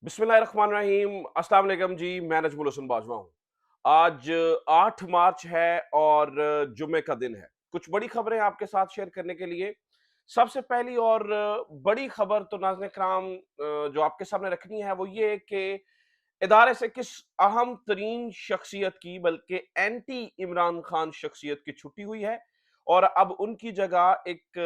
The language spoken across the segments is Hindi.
बिस्मिल्लाहिर्रहमानिर्रहीम। अस्सलाम वालेकुम जी, मैं नजमुल हसन बाजवा हूँ। आज 8 मार्च है और जुम्मे का दिन है। कुछ बड़ी खबरें आपके साथ शेयर करने के लिए सबसे पहली और बड़ी खबर तो नाज़रीन कराम जो आपके सामने रखनी है वो ये कि इदारे से किस अहम तरीन शख्सियत की बल्कि एंटी इमरान खान शख्सियत की छुट्टी हुई है और अब उनकी जगह एक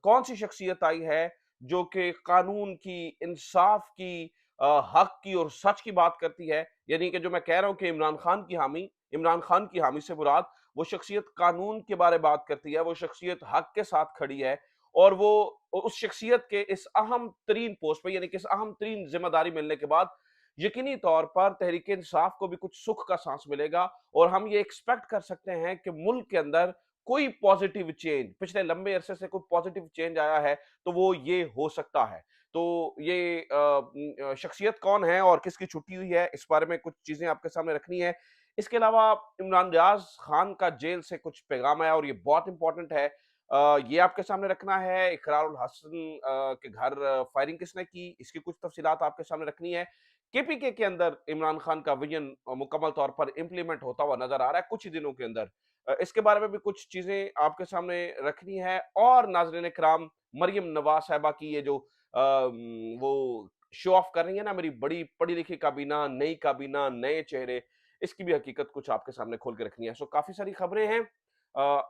कौन सी शख्सियत आई है जो कि कानून की, इंसाफ की, हक की और सच की बात करती है। यानी कि जो मैं कह रहा हूं कि इमरान खान की हामी से मुराद वो शख्सियत कानून के बारे में बात करती है, वो शख्सियत हक के साथ खड़ी है और वो उस शख्सियत के इस अहम तरीन पोस्ट पे यानी कि इस अहम तरीन जिम्मेदारी मिलने के बाद यकीनी तौर पर तहरीक इंसाफ को भी कुछ सुख का सांस मिलेगा और हम ये एक्सपेक्ट कर सकते हैं कि मुल्क के अंदर कोई पॉजिटिव चेंज, पिछले लंबे अरसे से कोई पॉजिटिव चेंज आया है तो वो ये हो सकता है। तो ये शख्सियत कौन है और किसकी छुट्टी हुई है, इस बारे में कुछ चीजें आपके सामने रखनी है। इसके अलावा इमरान रियाज खान का जेल से कुछ पैगाम आया और ये बहुत इंपॉर्टेंट है। ये आपके सामने रखना है। इकरार उल हसन के घर फायरिंग किसने की, इसकी कुछ तफसीलात आपके सामने रखनी है। केपीके के अंदर इमरान खान का विजन मुकम्मल तौर पर इम्प्लीमेंट होता हुआ नजर आ रहा है कुछ ही दिनों के अंदर। इसके बारे में भी कुछ चीजें आपके सामने रखनी है और नाजरीन कराम, मरियम नवाज साहिबा की ये जो वो शो ऑफ कर रही है ना, मेरी बड़ी पढ़ी लिखी काबीना, नई काबीना, नए चेहरे, इसकी भी हकीकत कुछ आपके सामने खोल के रखनी है। सो काफी सारी खबरें हैं।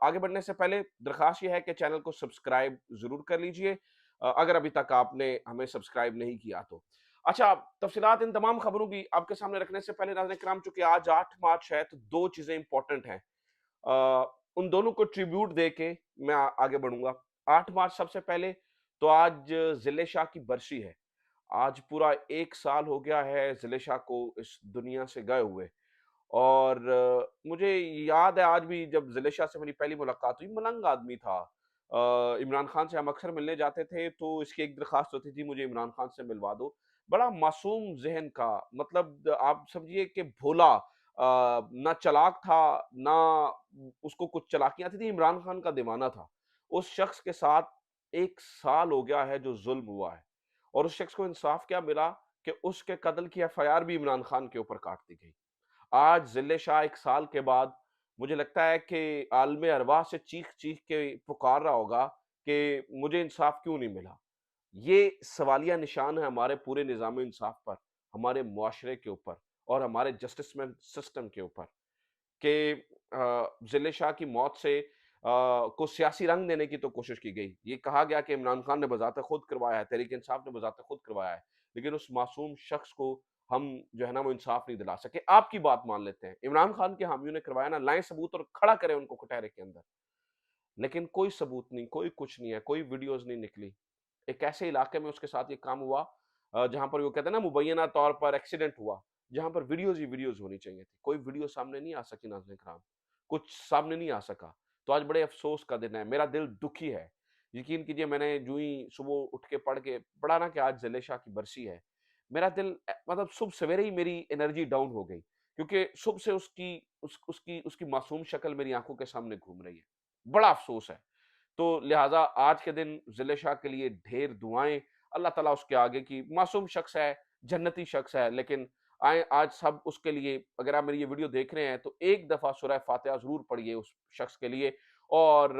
आगे बढ़ने से पहले दरखास्त ये है कि चैनल को सब्सक्राइब जरूर कर लीजिए अगर अभी तक आपने हमें सब्सक्राइब नहीं किया तो। अच्छा, तफसीलात इन तमाम खबरों की आपके सामने रखने से पहले नाज़रीन किराम, चूंकि आज 8 मार्च है तो दो चीजें इंपॉर्टेंट हैं। उन दोनों को ट्रिब्यूट दे के मैं आगे बढ़ूंगा। 8 मार्च सबसे पहले तो आज जिले शाह की बरसी है। आज पूरा 1 साल हो गया है जिले शाह को इस दुनिया से गए हुए और मुझे याद है आज भी जब जिले शाह से मेरी पहली मुलाकात हुई, मलंग आदमी था। इमरान खान से हम अक्सर मिलने जाते थे तो इसकी एक दरखास्त होती थी, मुझे इमरान खान से मिलवा दो। बड़ा मासूम ज़हन का, मतलब आप समझिए कि भोला, ना चालाक था, ना उसको कुछ चालाकियाँ आती थी, इमरान खान का दीवाना था। उस शख्स के साथ 1 साल हो गया है जो ज़ुल्म हुआ है और उस शख्स को इंसाफ क्या मिला कि उसके कत्ल की एफआईआर भी इमरान खान के ऊपर काट दी गई। आज ज़िले शाह 1 साल के बाद मुझे लगता है कि आलमे अरवाह से चीख-चीख के पुकार रहा होगा कि मुझे इंसाफ क्यों नहीं मिला। ये सवालिया निशान है हमारे पूरे निज़ाम-ए-इंसाफ पर, हमारे मुआशरे के ऊपर और हमारे जस्टिसमेंट सिस्टम के ऊपर कि ज़िले शाह की मौत से को सियासी रंग देने की तो कोशिश की गई। ये कहा गया कि इमरान खान ने बज़ाते खुद करवाया है, तहरीक-ए-इंसाफ ने बज़ाते खुद करवाया है। लेकिन उस मासूम शख्स को हम जो है ना वो इंसाफ नहीं दिला सके। आपकी बात मान लेते हैं, इमरान खान के हामियों ने करवाया ना, लाएँ सबूत और खड़ा करें उनको कटहरे के अंदर। लेकिन कोई सबूत नहीं, कोई कुछ नहीं है, कोई वीडियोज़ नहीं निकली। एक ऐसे इलाके में उसके साथ ये काम हुआ जहाँ पर वो कहते हैं ना मुबैना तौर पर एक्सीडेंट हुआ, जहाँ पर वीडियोज़ ही वीडियोज़ होनी चाहिए थी। कोई वीडियो सामने नहीं आ सकी नाज़रीन किराम, कुछ सामने नहीं आ सका। तो आज बड़े अफ़सोस का दिन है, मेरा दिल दुखी है। यकीन कीजिए मैंने यूँ ही सुबह उठ के पढ़ के पढ़ा ना कि आज ज़िले शाह की बरसी है। मेरा दिल मतलब सुबह सवेरे ही मेरी एनर्जी डाउन हो गई क्योंकि सुबह से उसकी मासूम शक्ल मेरी आँखों के सामने घूम रही है। बड़ा अफ़सोस है। तो लिहाजा आज के दिन ज़िले शाह के लिए ढेर दुआएँ, अल्लाह ताला उसके आगे की मासूम शख्स है, जन्नती शख्स है, लेकिन आएँ आज सब उसके लिए, अगर आप मेरी ये वीडियो देख रहे हैं तो एक दफ़ा सूरह फ़ातिहा ज़रूर पढ़िए उस शख्स के लिए और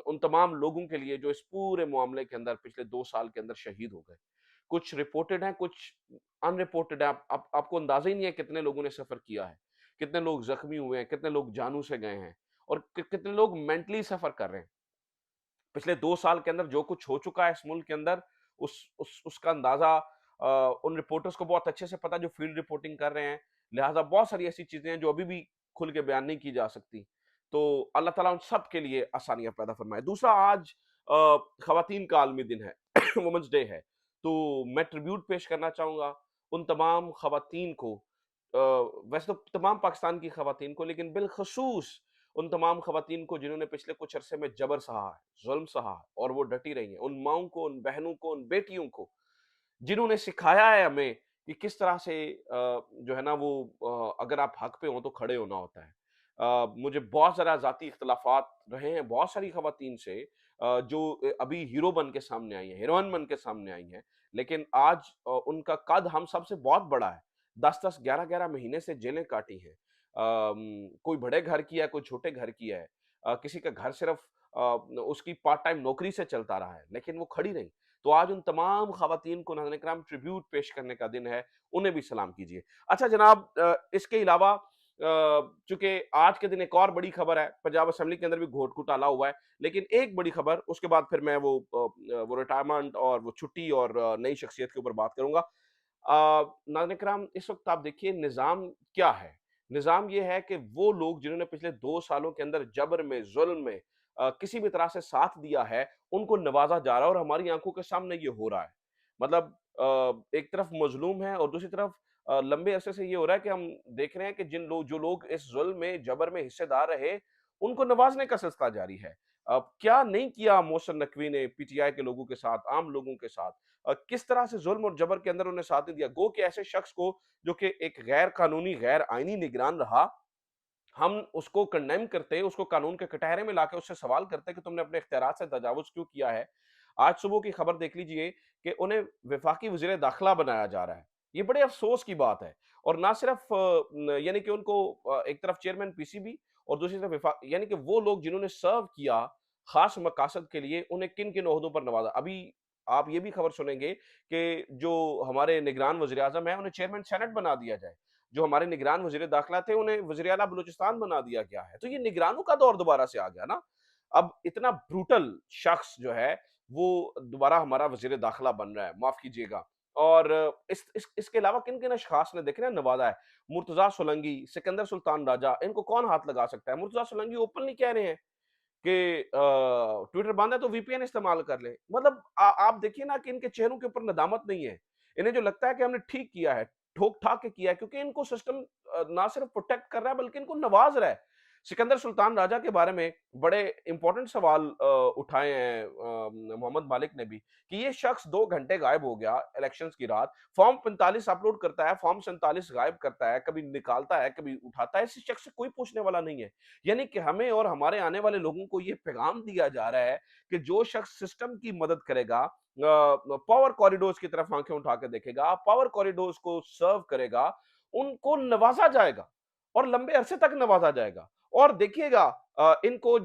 उन तमाम लोगों के लिए जो इस पूरे मामले के अंदर पिछले 2 साल के अंदर शहीद हो गए। कुछ रिपोर्टेड हैं, कुछ अनरिपोर्टेड हैं। आप आपको अंदाज़ा ही नहीं है कितने लोगों ने सफ़र किया है, कितने लोग ज़ख्मी हुए हैं, कितने लोग जानू से गए हैं और कितने लोग मेंटली सफ़र कर रहे हैं। पिछले 2 साल के अंदर जो कुछ हो चुका है इस मुल्क के अंदर, उसका अंदाज़ा उन रिपोर्टर्स को बहुत अच्छे से पता है जो फील्ड रिपोर्टिंग कर रहे हैं। लिहाज़ा बहुत सारी ऐसी चीज़ें हैं जो अभी भी खुल के बयान नहीं की जा सकती। तो अल्लाह ताला उन सब के लिए आसानियाँ पैदा फरमाए। दूसरा, आज ख़वातीन का आलमी दिन है, वुमेन्स डे है। तो मैं ट्रिब्यूट पेश करना चाहूँगा उन तमाम ख़वातीन को, वैसे तो तमाम पाकिस्तान की ख़वातीन को, लेकिन बिलख़ुसूस उन तमाम ख़वातीन को जिन्होंने पिछले कुछ अरसे में जबर सहा है, ज़ुल्म सहा है और वो डटी रही हैं। उन माँओं को, उन बहनों को, उन बेटियों को, जिन्होंने सिखाया है हमें कि किस तरह से जो है ना वो अगर आप हक पे हो तो खड़े होना होता है। मुझे बहुत ज़्यादा ज़ाती इख्तिलाफ़ात रहे हैं बहुत सारी ख़वातीन से जो अभी हीरो बन के सामने आई हैं, हीरोइन बन के सामने आई हैं, लेकिन आज उनका कद हम सबसे बहुत बड़ा है। 10-10, 11-11 महीने से जेलें काटी हैं। कोई बड़े घर की है, कोई छोटे घर की है। किसी का घर सिर्फ़ उसकी पार्ट टाइम नौकरी से चलता रहा है, लेकिन वो खड़ी रहीं। तो आज उन तमाम ख़वातीन को नाज़रीन इकराम ट्रिब्यूट पेश करने का दिन है, उन्हें भी सलाम कीजिए। अच्छा जनाब इसके अलावा चूँकि आज के दिन एक और बड़ी खबर है, पंजाब असेंबली के अंदर भी घोट-घोटाला हुआ है, लेकिन एक बड़ी खबर उसके बाद फिर मैं वो रिटायरमेंट और वो छुट्टी और नई शख्सियत के ऊपर बात करूँगा। नाज़रीन किराम इस वक़्त आप देखिए निज़ाम क्या है? निज़ाम ये है कि वो लोग जिन्होंने पिछले 2 सालों के अंदर जबर में, ज़ुल्म में किसी भी तरह से साथ दिया है, उनको नवाज़ा जा रहा है और हमारी आँखों के सामने ये हो रहा है। मतलब एक तरफ मज़लूम है और दूसरी तरफ लंबे अरसे से ये हो रहा है कि हम देख रहे हैं कि जो लोग इस ज़ुल्म में, जबर में हिस्सेदार रहे, उनको नवाज़ने का सिलसिला जारी है। क्या नहीं किया मोहसिन नकवी ने पीटीआई के लोगों के साथ, आम लोगों के साथ? किस तरह से ज़ुल्म और जबर के अंदर उन्हें साथ नहीं दिया। गो कि ऐसे शख्स को जो कि एक गैर कानूनी, गैर आईनी निगरान रहा, हम उसको कंडेम करते, उसको कानून के कटहरे में लाके उससे सवाल करते कि तुमने अपने इख्तियारात से तजावुज़ क्यों किया है? आज सुबह की खबर देख लीजिए कि उन्हें वफ़ाकी वज़ीर दाखिला बनाया जा रहा है। ये बड़े अफ़सोस की बात है और ना सिर्फ़ न यानी कि उनको एक तरफ चेयरमैन पीसीबी और दूसरी तरफ यानी कि वो लोग जिन्होंने सर्व किया ख़ास मकासद के लिए, उन्हें किन-किन ओहदों पर नवाज़ा। अभी आप ये भी खबर सुनेंगे कि जो हमारे निगरान वज़ीर-ए-आज़म हैं, उन्हें चेयरमैन सेनेट बना दिया जाए। जो हमारे निगरान वज़ीर दाखिला थे, उन्हें वज़ीर आला बलूचिस्तान बना दिया गया है। तो ये निगरानों का दौर दोबारा से आ गया ना। अब इतना ब्रूटल शख्स जो है, वो दोबारा हमारा वज़ीर दाखिला बन रहा है, माफ़ कीजिएगा। और इसके अलावा किन-किन अशख़ास ने देखें ना नवाज़ा है। मुर्तज़ा सोलंकी, सिकंदर सुल्तान राजा, इनको कौन हाथ लगा सकता है? मुर्तज़ा सोलंकी ओपनली कह रहे हैं कि ट्विटर बंद है तो वीपीएन इस्तेमाल कर लें। मतलब आप देखिए ना कि इनके चेहरों के ऊपर नदामत नहीं है। इन्हें जो लगता है कि हमने ठीक किया है, ठोक-ठाक के किया है क्योंकि इनको सिस्टम ना सिर्फ प्रोटेक्ट कर रहा है बल्कि इनको नवाज़ रहा है। सिकंदर सुल्तान राजा के बारे में बड़े इम्पोर्टेंट सवाल उठाए हैं मोहम्मद मालिक ने भी कि ये शख्स 2 घंटे गायब हो गया इलेक्शंस की रात, फॉर्म 45 अपलोड करता है, फॉर्म 47 गायब करता है, कभी निकालता है, कभी उठाता है, इस शख्स से कोई पूछने वाला नहीं है। यानी कि हमें और हमारे आने वाले लोगों को ये पैगाम दिया जा रहा है कि जो शख्स सिस्टम की मदद करेगा पावर कॉरिडोर्स की तरफ आंखें उठा के देखेगा, पावर कॉरिडोर्स को सर्व करेगा, उनको नवाजा जाएगा और लंबे अरसे तक नवाजा जाएगा। और देखिएगा इनको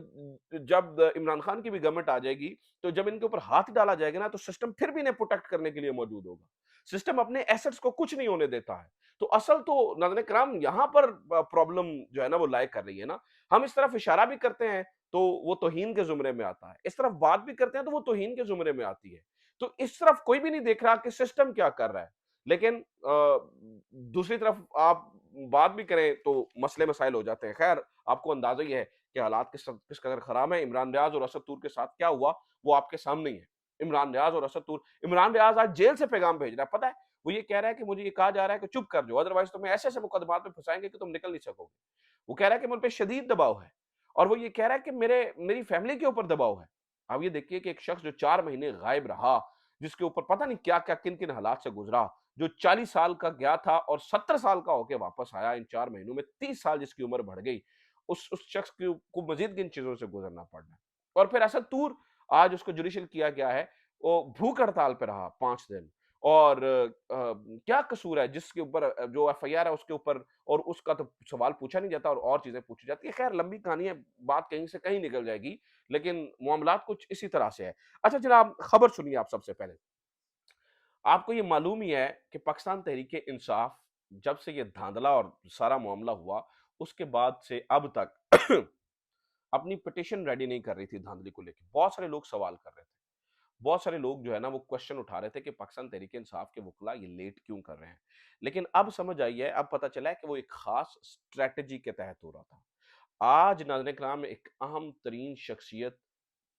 जब इमरान खान की भी गवर्नमेंट आ जाएगी, तो जब इनके ऊपर हाथ डाला जाएगा ना, तो सिस्टम फिर भी इन्हें प्रोटेक्ट करने के लिए मौजूद होगा। सिस्टम अपने एसेट्स को कुछ नहीं होने देता है। तो असल तो नाज़रीन किराम यहाँ पर प्रॉब्लम जो है ना वो लाये कर रही है ना। हम इस तरफ इशारा भी करते हैं तो वो तौहीन के ज़ुमरे में आता है। इस तरफ बात भी करते हैं तो वो तौहीन के ज़ुमरे में आती है। तो इस तरफ कोई भी नहीं देख रहा कि सिस्टम क्या कर रहा है। लेकिन दूसरी तरफ आप बात भी करें तो मसले मसाइल हो जाते हैं। खैर आपको अंदाज़ा ही है कि हालात किस कदर खराब है। इमरान रियाज़ और असद तूर के साथ क्या हुआ वो आपके सामने ही है। इमरान रियाज़ आज जेल से पैगाम भेज रहा है, पता है? वो ये कह रहा है कि मुझे ये कहा जा रहा है कि चुप कर जाओ, अदरवाइज़ तुम्हें ऐसे-ऐसे मुकदमात में फँसाएँगे कि तुम निकल नहीं सकोगे। वो कह रहा है कि मुझ पे शदीद दबाव है और वो ये कह रहा है कि मेरी फैमिली के ऊपर दबाव है। अब ये देखिए कि एक शख्स जो 4 महीने गायब रहा, जिसके ऊपर पता नहीं क्या-क्या, किन-किन हालात से गुज़रा, जो 40 साल का गया था और 70 साल का होके वापस आया इन 4 महीनों में, 30 साल जिसकी उम्र बढ़ गई, उस शख्स को मज़ीद किन चीज़ों से गुज़रना पड़ रहा है। और फिर असद तूर आज उसको जुडिशियल किया गया है, वो भूख हड़ताल पे रहा 5 दिन और क्या कसूर है जिसके ऊपर जो एफआईआर है उसके ऊपर और उसका तो सवाल पूछा नहीं जाता और चीज़ें पूछी जाती है। खैर लंबी कहानी है, बात कहीं से कहीं निकल जाएगी, लेकिन मामलात कुछ इसी तरह से है। अच्छा जनाब खबर सुनिए आप सबसे पहले। आपको ये मालूम ही है कि पाकिस्तान तहरीक-ए-इंसाफ जब से ये धांधला और सारा मामला हुआ, उसके बाद से अब तक अपनी पिटीशन रेडी नहीं कर रही थी धांधली को लेके। बहुत सारे लोग सवाल कर रहे थे। बहुत सारे लोग जो है ना वो क्वेश्चन उठा रहे थे कि पाकिस्तान तहरीक-ए-इंसाफ के वकील ये लेट क्यों कर रहे हैं। लेकिन अब समझ आई है, अब पता चला है कि वो एक खास स्ट्रैटेजी के तहत हो रहा था। आज नाज़रीन-ए-किराम एक अहम तरीन शख्सियत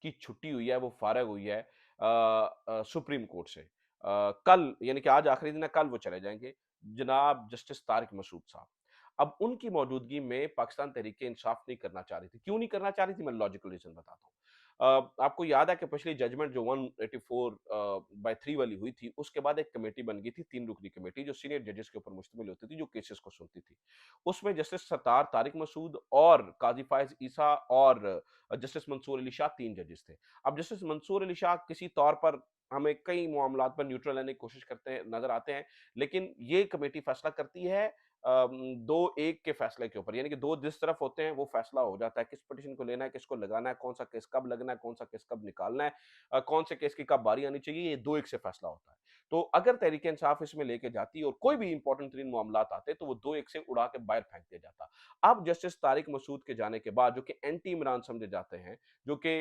की छुट्टी हुई है, वो फ़ारिग हुई है सुप्रीम कोर्ट से। कल यानी कि आज आखिरी दिन है, कल वो चले जाएँगे, जनाब जस्टिस तारिक मसूद साहब। अब उनकी मौजूदगी में पाकिस्तान तहरीक-ए-इंसाफ नहीं करना चाह रही थी। क्यों नहीं करना चाह रही थी? मैं लॉजिकल रीज़न बताता हूँ। आपको याद है कि पिछली जजमेंट जो 184/3 वाली हुई थी, उसके बाद एक कमेटी बन गई थी, 3 रुकनी कमेटी जो सीनियर जजेस के ऊपर मुश्तमिल होती थी, जो केसेस को सुनती थी। उसमें जस्टिस सत्तार तारिक मसूद और काज़ी फ़ाइज़ ईसा और जस्टिस मंसूर अली शाह 3 जजेस थे। अब जस्टिस मंसूर अली शाह किसी तौर पर हमें कई मामलात पर न्यूट्रल रहने की कोशिश करते हैं नज़र आते हैं, लेकिन ये कमेटी फैसला करती है 2-1 के फैसले के ऊपर, यानी कि 2 जिस तरफ होते हैं वो फैसला हो जाता है, किस पिटीशन को लेना है, किसको लगाना है, कौन-सा केस कब लगना है, कौन-सा केस कब निकालना है, कौन से केस की कब बारी आनी चाहिए, ये 2-1 से फैसला होता है। तो अगर तहरीक-ए-इंसाफ इसमें लेके जाती और कोई भी इंपॉर्टेंट तरीन मामलात आते, तो वो 2-1 से उड़ा के बाहर फेंक दिया जाता। अब जस्टिस तारिक मसूद के जाने के बाद, जो कि एंटी इमरान समझे जाते हैं, जो कि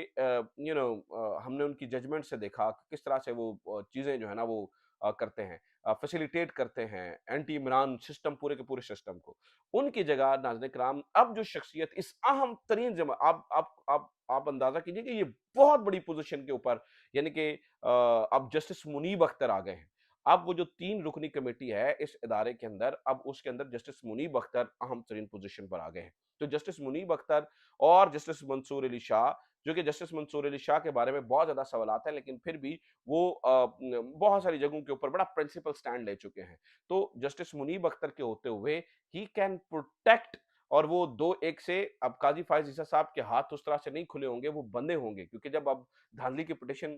हमने उनकी जजमेंट से देखा कि किस तरह से वो चीज़ें जो है ना वो करते हैं, फैसिलिटेट करते हैं एंटी इमरान सिस्टम पूरे के पूरे सिस्टम को। उनकी जगह नाज़रीन किराम अब जो शख्सियत इस अहम तरीन जमा आप अंदाज़ा कीजिए कि ये बहुत बड़ी पोज़ीशन के ऊपर, यानी कि अब जस्टिस मुनीब अख्तर आ गए हैं। अब वो जो 3 रुकनी कमेटी है इस इदारे के अंदर, अब उसके अंदर जस्टिस मुनीब अख्तर अहम तरीन पोज़ीशन पर आ गए हैं। तो जस्टिस मुनीब अख्तर और जस्टिस मंसूर अली शाह, जो कि जस्टिस मंसूर अली शाह के बारे में बहुत ज़्यादा सवालात हैं, लेकिन फिर भी वो बहुत सारी जगहों के ऊपर बड़ा प्रिंसिपल स्टैंड ले चुके हैं। तो जस्टिस मुनीब अख्तर के होते हुए ही कैन प्रोटेक्ट, और वो 2-1 से अब काज़ी फ़ाइज़ ईसा साहब के हाथ उस तरह से नहीं खुले होंगे, वो बंधे होंगे, क्योंकि जब अब धांधली की पिटीशन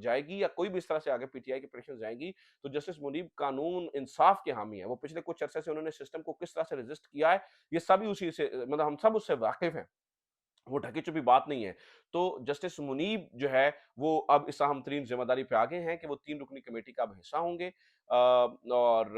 जाएगी या कोई भी इस तरह से आगे पीटीआई की पिटीशन जाएँगी, तो जस्टिस मुनीब कानून इंसाफ के हामी हैं। वो पिछले कुछ अरसे से उन्होंने सिस्टम को किस तरह से रेज़िस्ट किया है, ये सभी उसी से मतलब हम सब उससे वाकिफ़ हैं। वो ढकी-छुपी बात नहीं है। तो जस्टिस मुनीब जो है, वो अब इस अहम तरीन ज़िम्मेदारी पे आ गए हैं कि वो 3 रुकनी कमेटी का अब हिस्सा होंगे, और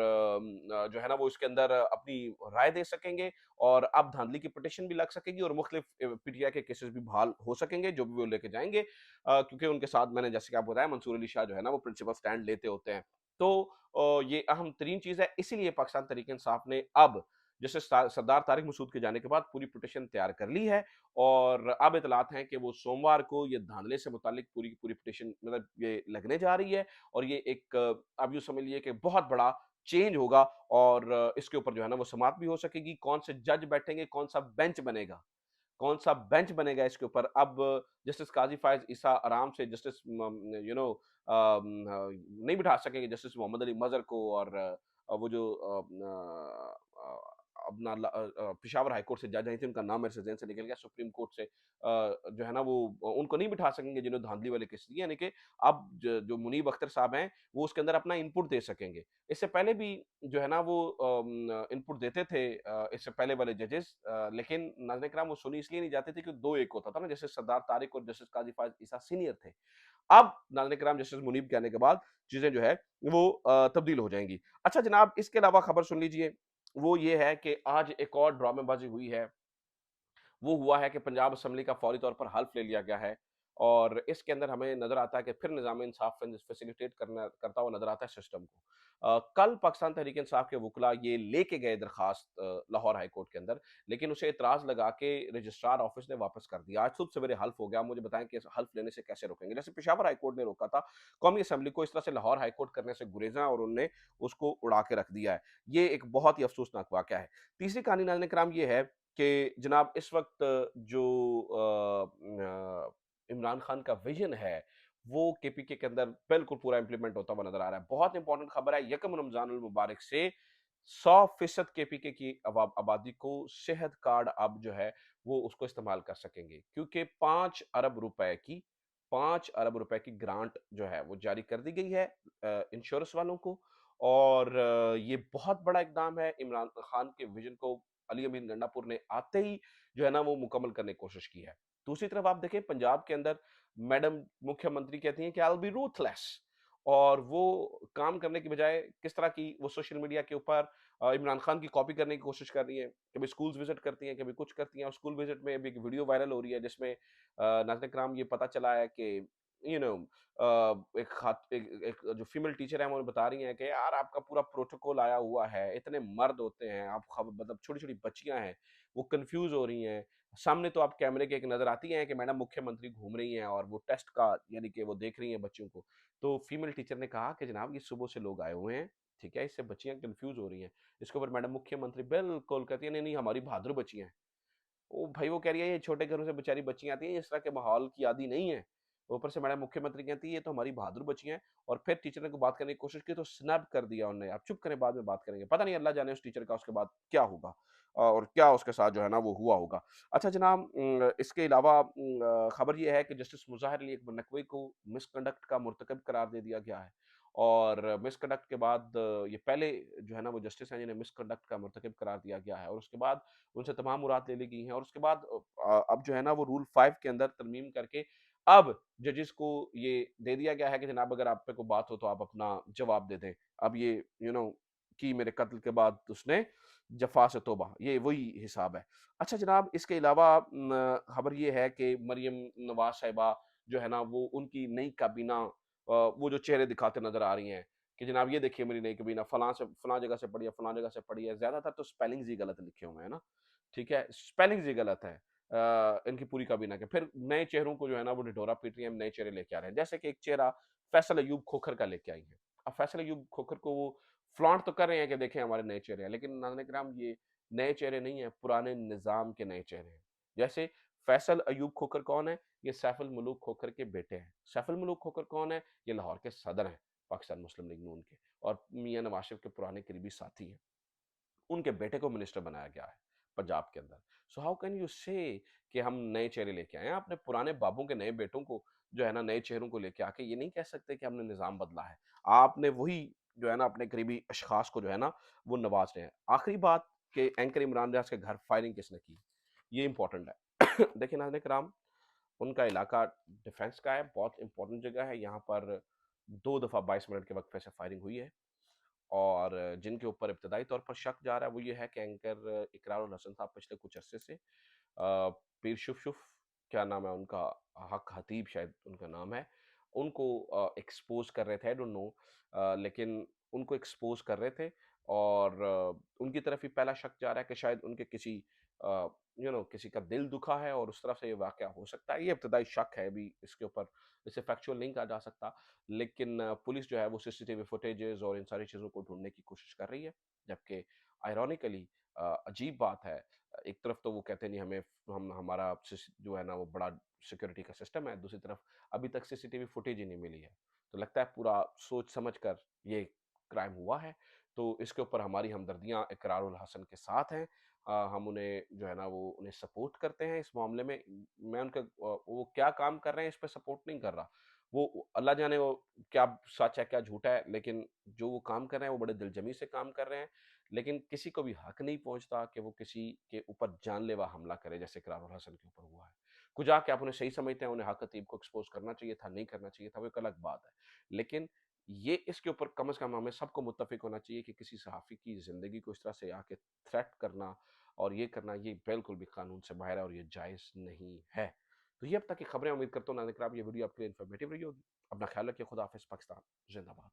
जो है ना वो इसके अंदर अपनी राय दे सकेंगे, और अब धांधली की पिटीशन भी लग सकेगी और मुख्तलिफ पीटीआई के केसेस भी बहाल हो सकेंगे, जो भी वो लेके जाएँगे। क्योंकि उनके साथ मैंने जैसे कि आपको बताया मंसूर अली शाह जो है ना वो प्रिंसिपल स्टैंड लेते होते हैं। तो ये अहम तरीन चीज़ है, इसीलिए पाकिस्तान तहरीक-ए-इंसाफ ने अब जैसे सरदार तारिक मसूद के जाने के बाद पूरी पिटीशन तैयार कर ली है, और अब इत्तलात हैं कि वो सोमवार को ये धांधले से मुतालिक पूरी की पूरी पिटीशन मतलब ये लगने जा रही है, और ये एक आप यूँ समझ लीजिए कि बहुत बड़ा चेंज होगा, और इसके ऊपर जो है ना वो समाअत भी हो सकेगी। कौन से जज बैठेंगे, कौन-सा बेंच बनेगा, कौन-सा बेंच बनेगा इसके ऊपर। अब जस्टिस काज़ी फ़ाइज़ ईसा आराम से जस्टिस नहीं बिठा सकेंगे जस्टिस मोहम्मद अली मज़हर को, और वो जो अपना पेशावर हाई कोर्ट से जज आई थी, उनका नाम मेरे से ज़हन से निकल गया, सुप्रीम कोर्ट से जो है ना वो उनको नहीं बिठा सकेंगे जिन्होंने धांधली वाले केस दिए, यानी कि अब जो मुनीब अख्तर साहब हैं, वो उसके अंदर अपना इनपुट दे सकेंगे। इससे पहले भी जो है ना वो इनपुट देते थे इससे पहले वाले जजेस, लेकिन नाज़रीन किराम वो सुनी इसलिए नहीं जाती थी कि 2-1 होता था ना, जैसे सरदार तारिक और जस्टिस काज़ी फ़ाज़ ईसा सीनियर थे। अब नाज़रीन किराम जस्टिस मुनीब के आने के बाद चीज़ें जो है वो तब्दील हो जाएँगी। अच्छा जनाब, इसके अलावा खबर सुन लीजिए, वो ये है कि आज एक और ड्रामेबाज़ी हुई है। वो हुआ है कि पंजाब असेंबली का फौरी तौर पर हल्फ ले लिया गया है, और इसके अंदर हमें नज़र आता है कि फिर निज़ाम इंसाफ फैसिलिटेट करता हुआ नज़र आता है सिस्टम को। कल पाकिस्तान तहरीक इंसाफ के वकला ये लेके गए दरखास्त लाहौर हाई कोर्ट के अंदर, लेकिन उसे एतराज़ लगा के रजिस्ट्रार ऑफिस ने वापस कर दिया। आज सुबह सवेरे हल्फ हो गया। मुझे बताएं कि इस हल्फ लेने से कैसे रोकेंगे? जैसे पेशावर हाई कोर्ट ने रोका था कौमी असेंबली को, इस तरह से लाहौर हाई कोर्ट करने से गुरेजा, और उन्होंने उसको उड़ा के रख दिया है। ये एक बहुत ही अफसोसनाक वाक़या है। तीसरी कहानी नाज़रीन किराम ये है कि जनाब इस वक़्त जो इमरान खान का विज़न है, वो केपीके के अंदर बिल्कुल पूरा इम्प्लीमेंट होता हुआ नज़र आ रहा है। बहुत इंपॉर्टेंट खबर है, यकम रमज़ानुल मुबारक से 100% केपीके की आबादी को सेहत कार्ड अब जो है, वो उसको इस्तेमाल कर सकेंगे। क्योंकि 5 अरब रुपए की ग्रांट जो है, वो जारी कर दी गई है इंश्योरेंस वालों को, और ये बहुत बड़ा इकदाम है। इमरान खान के विज़न को अली अमीन गंडापुर ने आते ही जो है ना वो मुकम्मल करने की कोशिश की है। दूसरी तरफ आप देखें पंजाब के अंदर मैडम मुख्यमंत्री कहती हैं कि आई विल बी रूथलेस, और वो काम करने की बजाय किस तरह की वो सोशल मीडिया के ऊपर इमरान खान की कॉपी करने की कोशिश कर रही हैं। कभी स्कूल्स विज़िट करती हैं, कभी कुछ करती हैं, और स्कूल विज़िट में अभी एक वीडियो वायरल हो रही है जिसमें नाज़रीन किराम ये पता चला है कि यू नो एक जो फीमेल टीचर है वो बता रही हैं कि यार आपका पूरा प्रोटोकॉल आया हुआ है, इतने मर्द होते हैं, आप मतलब छोटी-छोटी बच्चियाँ हैं, वो कन्फ्यूज़ हो रही हैं। सामने तो आप कैमरे के एक नज़र आती हैं कि मैडम मुख्यमंत्री घूम रही हैं और वो टेस्ट का यानी कि वो देख रही हैं बच्चों को। तो फीमेल टीचर ने कहा कि जनाब ये सुबह से लोग आए हुए हैं, ठीक है? इससे बच्चियाँ कन्फ्यूज़ हो रही हैं। इसके ऊपर मैडम मुख्यमंत्री बिल्कुल कहती है नहीं, नहीं हमारी बहादुर बच्चियाँ हैं। वो भाई वो कह रही है ये छोटे घरों से बेचारी बच्चियाँ आती हैं, ये इस तरह के माहौल की आदी नहीं है। ऊपर से मैडम मुख्यमंत्री कहती है ये तो हमारी बहादुर बच्चियाँ हैं और फिर टीचर ने को बात करने की कोशिश की तो स्नैप कर दिया उन्होंने, आप चुप करें बाद में बात करेंगे। पता नहीं अल्लाह जाने उस टीचर का उसके बाद क्या होगा और क्या उसके साथ जो है ना वो हुआ होगा। अच्छा जनाब इसके अलावा खबर ये है कि जस्टिस मुज़ाहिर अली अकबर नकवी को मिसकंडक्ट का मुर्तकब करार दे दिया गया है। और मिसकंडक्ट के बाद ये पहले जो है ना वो जस्टिस हैं जिन्हें मिसकंडक्ट का मुर्तकब करार दिया गया है और उसके बाद उनसे तमाम मुराद ले ली गई हैं और उसके बाद अब जो है ना वो रूल 5 के अंदर तरमीम करके अब जजेस को ये दे दिया गया है कि जनाब अगर आप पे कोई बात हो तो आप अपना जवाब दे दें। अब ये कि मेरे कत्ल के बाद उसने जफ़ा से तौबा, ये वही हिसाब है। अच्छा जनाब इसके अलावा खबर ये है कि मरियम नवाज़ साहिबा जो है ना वो उनकी नई काबीना वो जो चेहरे दिखाते नज़र आ रही हैं कि जनाब ये देखिए मेरी नई काबीना फलाँ जगह से पढ़ी है, फलाँ जगह से पढ़ी है। ज़्यादातर तो स्पेलिंग्स ही गलत लिखे हुए हैं ना, ठीक है? स्पेलिंग्स ही गलत है इनकी पूरी काबीना के। फिर नए चेहरों को जो है ना वो ढिढोरा पीट रही हैं, नए चेहरे लेके आ रहे हैं। जैसे कि एक चेहरा फैसल अय्यूब खोखर का लेके आई हैं। अब फैसल अय्यूब खोखर को वो फ्लॉन्ट तो कर रहे हैं कि देखें हमारे नए चेहरे हैं, लेकिन नाज़रीन-ए-किराम ये नए चेहरे नहीं हैं, पुराने निज़ाम के नए चेहरे हैं। जैसे फैसल अय्यूब खोखर कौन है? ये सैफ उल मुलूक खोखर के बेटे हैं। सैफ उल मुलूक खोखर कौन है? ये लाहौर के सदर हैं, पाकिस्तान मुस्लिम लीग नून के और मियाँ नवाज़ शरीफ के पुराने करीबी साथी हैं। उनके बेटे को मिनिस्टर बनाया गया है पंजाब के अंदर। सो हाउ कैन यू से कि हम नए चेहरे लेके आए हैं? अपने पुराने बाबों के नए बेटों को जो है ना नए चेहरों को लेके आके ये नहीं कह सकते कि हमने निज़ाम बदला है। आपने वही जो है ना अपने करीबी अशख़ास को जो है ना वो नवाज़ रहे हैं। आखिरी बात कि एंकर इमरान रियाज़ के घर फायरिंग किसने की? ये इम्पोर्टेंट है। देखिए नाज़रीन-ए-किराम उनका इलाका डिफेंस का है, बहुत इम्पोर्टेंट जगह है। यहाँ पर 2 दफ़ा 22 मिनट के वक़्फ़े से फायरिंग हुई है। और जिनके ऊपर इब्तदाई तौर पर शक जा रहा है वो ये है कि एंकर इकरार उल हसन साहब पिछले कुछ अरसे से पीर शुफ क्या नाम है उनका हक हतीब शायद उनका नाम है उनको एक्सपोज कर रहे थे आई डोंट नो लेकिन उनको एक्सपोज कर रहे थे और उनकी तरफ ही पहला शक जा रहा है कि शायद उनके किसी किसी का दिल दुखा है और उस तरफ से ये वाक़या हो सकता है। ये इब्तदाई शक है अभी इसके ऊपर इसे फैक्चुअल नहीं कहा जा सकता। लेकिन पुलिस जो है वो सीसीटीवी फुटेजेस और इन सारी चीज़ों को ढूँढने की कोशिश कर रही है। जबकि आयरॉनिकली अजीब बात है एक तरफ तो वो कहते नहीं हमें हम हमारा जो है ना वो बड़ा सिक्योरिटी का सिस्टम है, दूसरी तरफ अभी तक सीसीटीवी फुटेज ही नहीं मिली है। तो लगता है पूरा सोच समझ कर ये क्राइम हुआ है। तो इसके ऊपर हमारी हमदर्दियाँ इकरार उल हसन के साथ हैं। हम उन्हें जो है ना वो उन्हें सपोर्ट करते हैं इस मामले में। मैं उनका वो क्या काम कर रहे हैं इस पे सपोर्ट नहीं कर रहा। वो अल्लाह जाने वो क्या सच है, क्या झूठ है, लेकिन जो वो काम कर रहे हैं, वो बड़े दिलजमी से काम कर रहे हैं। लेकिन किसी को भी हक नहीं पहुँचता कि वो किसी के ऊपर जानलेवा हमला करे, जैसे इकरार उल हसन के ऊपर हुआ है। कुछ आके आप उन्हें सही समझते हैं, उन्हें हक अतीब को एक्सपोज़ करना चाहिए था, नहीं करना चाहिए था, वो एक अलग बात है। लेकिन ये इसके ऊपर कम से कम हमें सबको मुत्तफ़िक होना चाहिए कि किसी सहाफ़ी की ज़िंदगी को इस तरह से आके थ्रेट करना और ये करना, ये बिल्कुल भी कानून से बाहर है और ये जायज़ नहीं है। तो ये अब तक की खबरें उम्मीद करता हूँ नाज़रीन ये वीडियो आपके लिए इन्फॉर्मेटिव रही होगी। अपना ख्याल रखिए, खुदा हाफ़िज़, पाकिस्तान ज़िंदाबाद।